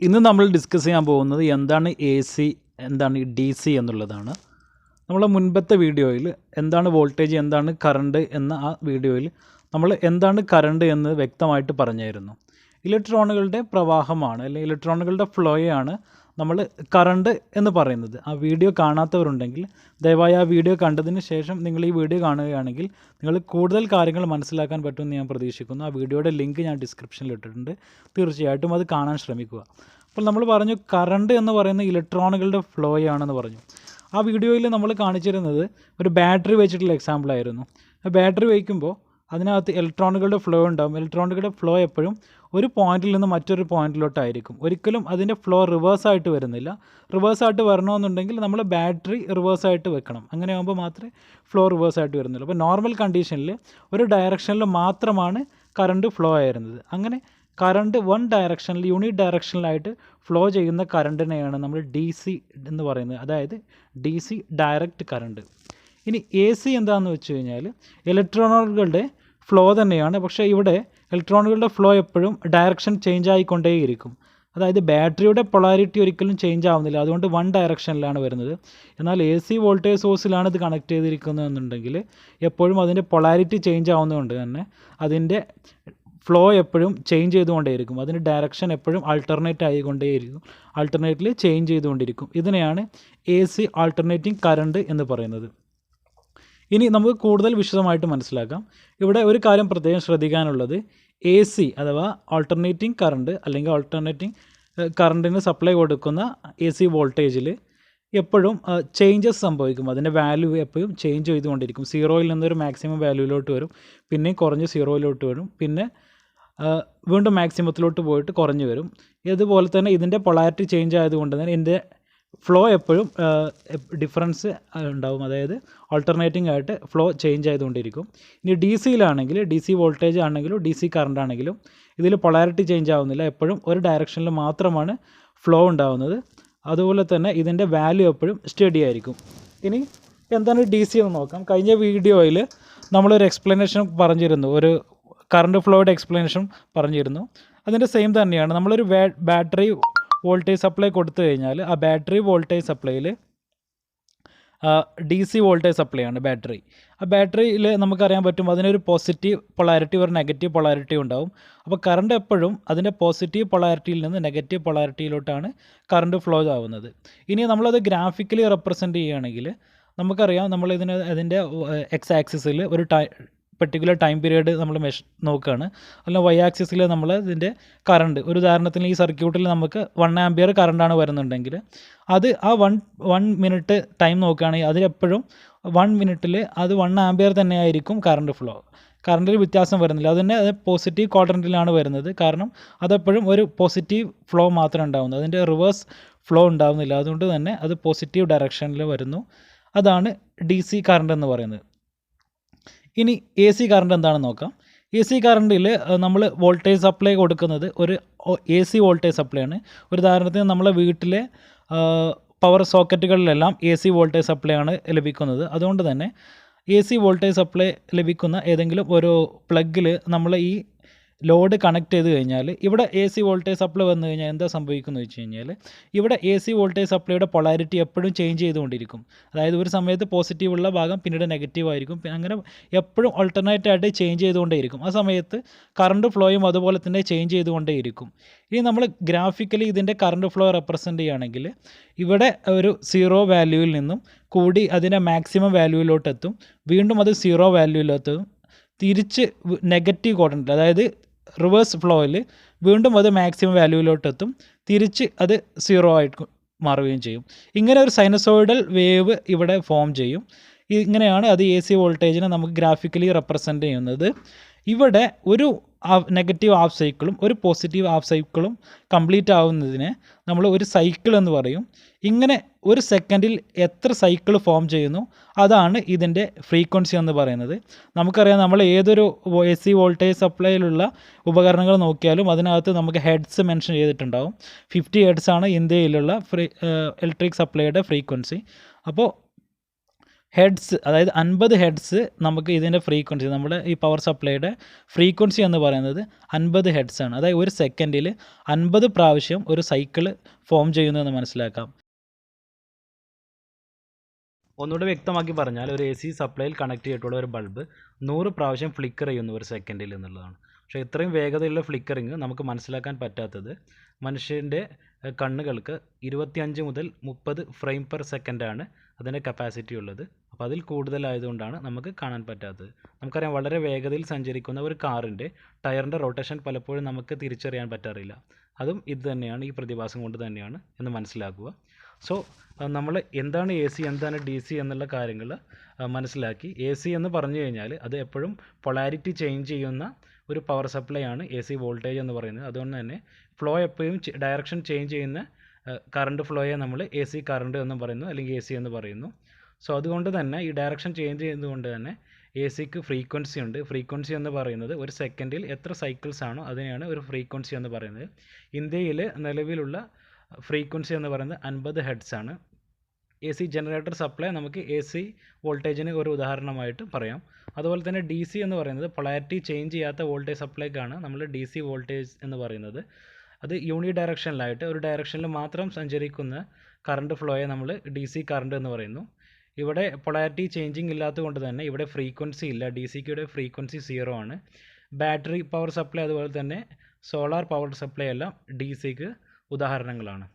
ഇന്ന് നമ്മൾ ഡിസ്കസ് ചെയ്യാൻ പോകുന്നത് എന്താണ് എ സി, എന്താണ് ഡി സി എന്നുള്ളതാണ്. നമ്മൾ മുൻപത്തെ വീഡിയോയിൽ എന്താണ് വോൾട്ടേജ്, എന്താണ് കറണ്ട് എന്ന ആ വീഡിയോയിൽ നമ്മൾ എന്താണ് കറണ്ട് എന്ന് വ്യക്തമായിട്ട് പറഞ്ഞായിരുന്നു. ഇലക്ട്രോണുകളുടെ പ്രവാഹമാണ് അല്ലെങ്കിൽ ഇലക്ട്രോണുകളുടെ ഫ്ലോയാണ് നമ്മൾ കറണ്ട് എന്ന് പറയുന്നത്. ആ വീഡിയോ കാണാത്തവരുണ്ടെങ്കിൽ ദയവായി ആ വീഡിയോ കണ്ടതിന് ശേഷം നിങ്ങൾ ഈ വീഡിയോ കാണുകയാണെങ്കിൽ നിങ്ങൾ കൂടുതൽ കാര്യങ്ങൾ മനസ്സിലാക്കാൻ പറ്റുമെന്ന് ഞാൻ പ്രതീക്ഷിക്കുന്നു. ആ വീഡിയോയുടെ ലിങ്ക് ഞാൻ ഡിസ്ക്രിപ്ഷനിൽ ഇട്ടിട്ടുണ്ട്, തീർച്ചയായിട്ടും അത് കാണാൻ ശ്രമിക്കുക. അപ്പോൾ നമ്മൾ പറഞ്ഞു കറണ്ട് എന്ന് പറയുന്ന ഇലക്ട്രോണുകളുടെ ഫ്ലോയാണെന്ന് പറഞ്ഞു. ആ വീഡിയോയിൽ നമ്മൾ കാണിച്ചിരുന്നത് ഒരു ബാറ്ററി വെച്ചിട്ടുള്ള എക്സാമ്പിളായിരുന്നു. ബാറ്ററി വയ്ക്കുമ്പോൾ അതിനകത്ത് ഇലക്ട്രോണുകളുടെ ഫ്ലോ ഉണ്ടാകും. ഇലക്ട്രോണുകളുടെ ഫ്ലോ എപ്പോഴും ഒരു പോയിന്റിൽ നിന്ന് മറ്റൊരു പോയിന്റിലോട്ടായിരിക്കും. ഒരിക്കലും അതിൻ്റെ ഫ്ലോ റിവേഴ്സായിട്ട് വരുന്നില്ല. റിവേഴ്സായിട്ട് വരണമെന്നുണ്ടെങ്കിൽ നമ്മൾ ബാറ്ററി റിവേഴ്സായിട്ട് വെക്കണം. അങ്ങനെ ആകുമ്പോൾ മാത്രമേ ഫ്ലോ റിവേഴ്സായിട്ട് വരുന്നുള്ളൂ. അപ്പോൾ നോർമൽ കണ്ടീഷനിൽ ഒരു ഡയറക്ഷനിൽ മാത്രമാണ് കറണ്ട് ഫ്ലോ ആയിരുന്നത്. അങ്ങനെ കറണ്ട് വൺ ഡയറക്ഷനിൽ യൂണിറ്റ് ഡയറക്ഷനിലായിട്ട് ഫ്ലോ ചെയ്യുന്ന കറണ്ടിനെയാണ് നമ്മൾ ഡി സി എന്ന് പറയുന്നത്, അതായത് ഡി സി ഡയറക്റ്റ് കറണ്ട്. ഇനി എ സി എന്താണെന്ന് വെച്ച് കഴിഞ്ഞാൽ ഇലക്ട്രോണുകളുടെ ഫ്ലോ തന്നെയാണ്, പക്ഷേ ഇവിടെ ഇലക്ട്രോണുകളുടെ ഫ്ലോ എപ്പോഴും ഡയറക്ഷൻ ചേഞ്ച് ആയിക്കൊണ്ടേയിരിക്കും. അതായത് ബാറ്ററിയുടെ പൊളാരിറ്റി ഒരിക്കലും ചേഞ്ച് ആവുന്നില്ല, അതുകൊണ്ട് വൺ ഡയറക്ഷനിലാണ് വരുന്നത്. എന്നാൽ എ സി വോൾട്ടേജ് സോഴ്സിലാണ് ഇത് കണക്ട് ചെയ്തിരിക്കുന്നതെന്നുണ്ടെങ്കിൽ എപ്പോഴും അതിൻ്റെ പൊളാരിറ്റി ചേഞ്ച് ആവുന്നതുകൊണ്ട് തന്നെ അതിൻ്റെ ഫ്ലോ എപ്പോഴും ചേഞ്ച് ചെയ്തുകൊണ്ടേയിരിക്കും. അതിൻ്റെ ഡയറക്ഷൻ എപ്പോഴും ആൾട്ടർനേറ്റ് ആയിക്കൊണ്ടേയിരിക്കും, ആൾട്ടർനേറ്റിൽ ചേഞ്ച് ചെയ്തുകൊണ്ടിരിക്കും. ഇതിനെയാണ് എ സി ആൾട്ടർനേറ്റിംഗ് കറണ്ട് എന്ന് പറയുന്നത്. ഇനി നമുക്ക് കൂടുതൽ വിശദമായിട്ട് മനസ്സിലാക്കാം. ഇവിടെ ഒരു കാര്യം പ്രത്യേകം ശ്രദ്ധിക്കാനുള്ളത്, എ സി അഥവാ ആൾട്ടർനേറ്റിംഗ് കറണ്ട് അല്ലെങ്കിൽ ആൾട്ടർനേറ്റിംഗ് കറണ്ടിന് സപ്ലൈ കൊടുക്കുന്ന എ സി വോൾട്ടേജിൽ എപ്പോഴും ചേഞ്ചസ് സംഭവിക്കും. അതിൻ്റെ വാല്യൂ എപ്പോഴും ചേഞ്ച് ചെയ്തുകൊണ്ടിരിക്കും. സീറോയിൽ നിന്നൊരു മാക്സിമം വാല്യൂയിലോട്ട് വരും, പിന്നെ കുറഞ്ഞ് സീറോയിലോട്ട് വരും, പിന്നെ വീണ്ടും മാക്സിമത്തിലോട്ട് പോയിട്ട് കുറഞ്ഞു വരും. ഇതുപോലെ തന്നെ ഇതിൻ്റെ പൊളാരിറ്റി ചേഞ്ച് ആയതുകൊണ്ട് തന്നെ ഇതിൻ്റെ ഫ്ലോ എപ്പോഴും ഡിഫറൻസ് ഉണ്ടാവും, അതായത് ആൾട്ടർനേറ്റിംഗ് ആയിട്ട് ഫ്ലോ ചേഞ്ച് ആയതുകൊണ്ടിരിക്കും. ഇനി ഡി സിയിലാണെങ്കിൽ ഡി സി വോൾട്ടേജ് ആണെങ്കിലും ഡി സി കറണ്ട് ആണെങ്കിലും ഇതിൽ പൊളാരിറ്റി ചേഞ്ച് ആവുന്നില്ല, എപ്പോഴും ഒരു ഡയറക്ഷനിൽ മാത്രമാണ് ഫ്ലോ ഉണ്ടാവുന്നത്. അതുപോലെ തന്നെ ഇതിൻ്റെ വാല്യൂ എപ്പോഴും സ്റ്റഡി ആയിരിക്കും. ഇനി എന്താണ് ഡി സി എന്ന് നോക്കാം. കഴിഞ്ഞ വീഡിയോയിൽ നമ്മളൊരു എക്സ്പ്ലനേഷൻ പറഞ്ഞിരുന്നു, ഒരു കറണ്ട് ഫ്ലോയുടെ എക്സ്പ്ലനേഷൻ പറഞ്ഞിരുന്നു. അതിൻ്റെ സെയിം തന്നെയാണ്. നമ്മളൊരു ബാറ്ററി വോൾട്ടേജ് സപ്ലൈ കൊടുത്തു കഴിഞ്ഞാൽ ആ ബാറ്ററി വോൾട്ടേജ് സപ്ലൈയിൽ ഡി സി വോൾട്ടേജ് സപ്ലൈ ആണ് ബാറ്ററി. ആ ബാറ്ററിയിൽ നമുക്കറിയാൻ പറ്റും അതിനൊരു പോസിറ്റീവ് പൊളാരിറ്റി ഒരു നെഗറ്റീവ് പൊളാരിറ്റി ഉണ്ടാവും. അപ്പോൾ കറണ്ട് എപ്പോഴും അതിൻ്റെ പോസിറ്റീവ് പൊളാരിറ്റിയിൽ നിന്ന് നെഗറ്റീവ് പൊളാരിറ്റിയിലോട്ടാണ് കറണ്ട് ഫ്ലോ ആവുന്നത്. ഇനി നമ്മളത് ഗ്രാഫിക്കലി റെപ്രസെൻറ്റ് ചെയ്യുകയാണെങ്കിൽ നമുക്കറിയാം, അതിൻ്റെ എക്സ് ആക്സിസിൽ ഒരു പെർട്ടിക്കുലർ ടൈം പീരീഡ് നമ്മൾ നോക്കുകയാണ്. അല്ലെങ്കിൽ വൈ ആക്സിസിൽ നമ്മൾ ഇതിൻ്റെ കറണ്ട്, ഒരു ഉദാഹരണത്തിന് ഈ സർക്യൂട്ടിൽ നമുക്ക് 1 ആംപിയർ കറണ്ടാണ് വരുന്നുണ്ടെങ്കിൽ അത് ആ വൺ മിനിറ്റ് ടൈം നോക്കുകയാണെങ്കിൽ അതിലെപ്പോഴും 1 മിനിറ്റിൽ അത് 1 ആംപിയർ തന്നെ ആയിരിക്കും കറണ്ട് ഫ്ലോ. കറണ്ടിൽ വ്യത്യാസം വരുന്നില്ല. അത് പോസിറ്റീവ് ക്വാഡ്രൻറ്റിലാണ് വരുന്നത്, കാരണം അതെപ്പോഴും ഒരു പോസിറ്റീവ് ഫ്ലോ മാത്രമേ ഉണ്ടാവുന്നത്, അതിൻ്റെ റിവേഴ്സ് ഫ്ലോ ഉണ്ടാവുന്നില്ല. അതുകൊണ്ട് തന്നെ അത് പോസിറ്റീവ് ഡയറക്ഷനിൽ വരുന്നു. അതാണ് ഡി സി കറണ്ട് എന്ന് പറയുന്നത്. ഇനി എ സി കറണ്ട് എന്താണെന്ന് നോക്കാം. എ സി കറണ്ടിൽ നമ്മൾ വോൾട്ടേജ് സപ്ലൈ കൊടുക്കുന്നത് ഒരു എ സി വോൾട്ടേജ് സപ്ലൈ ആണ്. ഒരു ഉദാഹരണത്തിന് നമ്മളെ വീട്ടിലെ പവർ സോക്കറ്റുകളിലെല്ലാം എ സി വോൾട്ടേജ് സപ്ലൈ ആണ് ലഭിക്കുന്നത്. അതുകൊണ്ട് തന്നെ എ സി വോൾട്ടേജ് സപ്ലൈ ലഭിക്കുന്ന ഏതെങ്കിലും ഒരു പ്ലഗിൽ നമ്മൾ ഈ ലോഡ് കണക്ട് ചെയ്ത് കഴിഞ്ഞാൽ ഇവിടെ എ സി വോൾട്ടേജ് സപ്ലൈ വന്നു കഴിഞ്ഞാൽ എന്താ സംഭവിക്കുന്നത് വെച്ച് കഴിഞ്ഞാൽ ഇവിടെ എ സി വോൾട്ടേജ് സപ്ലൈയുടെ പൊളാരിറ്റി എപ്പോഴും ചേഞ്ച് ചെയ്തുകൊണ്ടിരിക്കും. അതായത് ഒരു സമയത്ത് പോസിറ്റീവ് ഉള്ള ഭാഗം പിന്നീട് നെഗറ്റീവ് ആയിരിക്കും, അങ്ങനെ എപ്പോഴും ഓൾട്ടർനേറ്റ് ആയിട്ട് ചേഞ്ച് ചെയ്തുകൊണ്ടേയിരിക്കും. ആ സമയത്ത് കറണ്ട് ഫ്ലോയും അതുപോലെ തന്നെ ചേഞ്ച് ചെയ്തുകൊണ്ടേയിരിക്കും. ഇനി നമ്മൾ ഗ്രാഫിക്കലി ഇതിൻ്റെ കറണ്ട് ഫ്ലോ റെപ്രസെൻറ്റ് ചെയ്യുകയാണെങ്കിൽ ഇവിടെ ഒരു സീറോ വാല്യൂവിൽ നിന്നും കൂടി അതിൻ്റെ മാക്സിമം വാല്യൂവിലോട്ട് എത്തും, വീണ്ടും അത് സീറോ വാല്യൂവിലെത്തും, തിരിച്ച് നെഗറ്റീവ് ക്വാഡ്രൻറ്റിൽ അതായത് റിവേഴ്സ് ഫ്ലോയിൽ വീണ്ടും അത് മാക്സിമം വാല്യൂവിലോട്ട് എത്തും, തിരിച്ച് അത് സീറോ ആയിട്ട് മാറുകയും ചെയ്യും. ഇങ്ങനെ ഒരു സൈനസോയിഡൽ വേവ് ഇവിടെ ഫോം ചെയ്യും. ഇങ്ങനെയാണ് അത് എ സി വോൾട്ടേജിനെ നമുക്ക് ഗ്രാഫിക്കലി റെപ്രസെൻറ്റ് ചെയ്യുന്നത്. ഇവിടെ ഒരു നെഗറ്റീവ് ഹാഫ് സൈക്കിളും ഒരു പോസിറ്റീവ് ഹാഫ് സൈക്കിളും കംപ്ലീറ്റ് ആവുന്നതിനെ നമ്മൾ ഒരു സൈക്കിൾ എന്ന് പറയും. ഇങ്ങനെ ഒരു സെക്കൻഡിൽ എത്ര സൈക്കിൾ ഫോം ചെയ്യുന്നു അതാണ് ഇതിൻ്റെ ഫ്രീക്വൻസി എന്ന് പറയുന്നത്. നമുക്കറിയാം, നമ്മൾ ഏതൊരു എ സി വോൾട്ടേജ് സപ്ലൈയിലുള്ള ഉപകരണങ്ങൾ നോക്കിയാലും അതിനകത്ത് നമുക്ക് ഹെഡ്സ് മെൻഷൻ ചെയ്തിട്ടുണ്ടാവും. 50 ഹെഡ്സ് ആണ് ഇന്ത്യയിലുള്ള ഇലക്ട്രിക് സപ്ലൈയുടെ ഫ്രീക്വൻസി. അപ്പോൾ ഹെഡ്സ്, അതായത് 50 ഹെഡ്സ് നമുക്ക് ഇതിൻ്റെ ഫ്രീക്വൻസി, നമ്മുടെ ഈ പവർ സപ്ലൈയുടെ ഫ്രീക്വൻസി എന്ന് പറയുന്നത് 50 ഹെഡ്സ് ആണ്. അതായത് ഒരു സെക്കൻഡിൽ 50 പ്രാവശ്യം ഒരു സൈക്കിൾ ഫോം ചെയ്യുന്നു എന്ന് മനസ്സിലാക്കാം. ഒന്നുകൂടെ വ്യക്തമാക്കി പറഞ്ഞാൽ ഒരു AC സപ്ലൈയിൽ കണക്ട് ചെയ്തിട്ടുള്ള ഒരു ബൾബ് 100 പ്രാവശ്യം ഫ്ലിക്കർ ചെയ്യുന്നു ഒരു സെക്കൻഡിൽ എന്നുള്ളതാണ്. പക്ഷേ ഇത്രയും വേഗതയുള്ള ഫ്ലിക്കറിങ് നമുക്ക് മനസ്സിലാക്കാൻ പറ്റാത്തത് മനുഷ്യൻ്റെ കണ്ണുകൾക്ക് 25 മുതൽ 30 ഫ്രെയിം പെർ സെക്കൻഡാണ് അതിൻ്റെ കപ്പാസിറ്റി ഉള്ളത്. അപ്പോൾ അതിൽ കൂടുതലായതുകൊണ്ടാണ് നമുക്ക് കാണാൻ പറ്റാത്തത്. നമുക്കറിയാം, വളരെ വേഗതയിൽ സഞ്ചരിക്കുന്ന ഒരു കാറിൻ്റെ ടയറിൻ്റെ റൊട്ടേഷൻ പലപ്പോഴും നമുക്ക് തിരിച്ചറിയാൻ പറ്റാറില്ല. അതും ഇത് തന്നെയാണ്, ഈ പ്രതിഭാസം കൊണ്ട് തന്നെയാണ് എന്ന് മനസ്സിലാക്കുക. സോ നമ്മൾ എന്താണ് AC, എന്താണ് DC എന്നുള്ള കാര്യങ്ങൾ മനസ്സിലാക്കി. AC എന്ന് പറഞ്ഞു കഴിഞ്ഞാൽ അത് എപ്പോഴും പൊളാരിറ്റി ചേഞ്ച് ചെയ്യുന്ന ഒരു പവർ സപ്ലൈ ആണ് AC വോൾട്ടേജ് എന്ന് പറയുന്നത്. അതുകൊണ്ട് തന്നെ ഫ്ലോ എപ്പോഴും ഡയറക്ഷൻ ചേഞ്ച് ചെയ്യുന്ന കറണ്ട് ഫ്ലോയെ നമ്മൾ AC കറണ്ട് എന്ന് പറയുന്നു, അല്ലെങ്കിൽ AC എന്ന് പറയുന്നു. സോ അതുകൊണ്ട് തന്നെ ഈ ഡയറക്ഷൻ ചേഞ്ച് ചെയ്യുന്നതുകൊണ്ട് തന്നെ ACക്ക് ഫ്രീക്വൻസി ഉണ്ട്. ഫ്രീക്വൻസി എന്ന് പറയുന്നത് ഒരു സെക്കൻഡിൽ എത്ര സൈക്കിൾസ് ആണോ അതിനെയാണ് ഒരു ഫ്രീക്വൻസി എന്ന് പറയുന്നത്. ഇന്ത്യയിൽ നിലവിലുള്ള ഫ്രീക്വൻസി എന്ന് പറയുന്നത് 50 ഹെഡ്സ് ആണ്. AC ജനറേറ്റർ സപ്ലൈ നമുക്ക് AC വോൾട്ടേജിന് ഒരു ഉദാഹരണമായിട്ട് പറയാം. അതുപോലെ തന്നെ DC എന്ന് പറയുന്നത് പൊളാരിറ്റി ചേഞ്ച് ചെയ്യാത്ത വോൾട്ടേജ് സപ്ലൈക്കാണ് നമ്മൾ DC വോൾട്ടേജ് എന്ന് പറയുന്നത്. അത് യൂണി ഡയറക്ഷനിലായിട്ട് ഒരു ഡയറക്ഷനിൽ മാത്രം സഞ്ചരിക്കുന്ന കറണ്ട് ഫ്ലോയെ നമ്മൾ DC കറണ്ട് എന്ന് പറയുന്നു. ഇവിടെ പൊളാരിറ്റി ചേഞ്ചിങ് ഇല്ലാത്തത് കൊണ്ട് തന്നെ ഇവിടെ ഫ്രീക്വൻസി ഇല്ല. DCക്ക് ഇവിടെ ഫ്രീക്വൻസി 0 ആണ്. ബാറ്ററി പവർ സപ്ലൈ അതുപോലെ തന്നെ സോളാർ പവർ സപ്ലൈ എല്ലാം DCക്ക് ഉദാഹരണങ്ങളാണ്.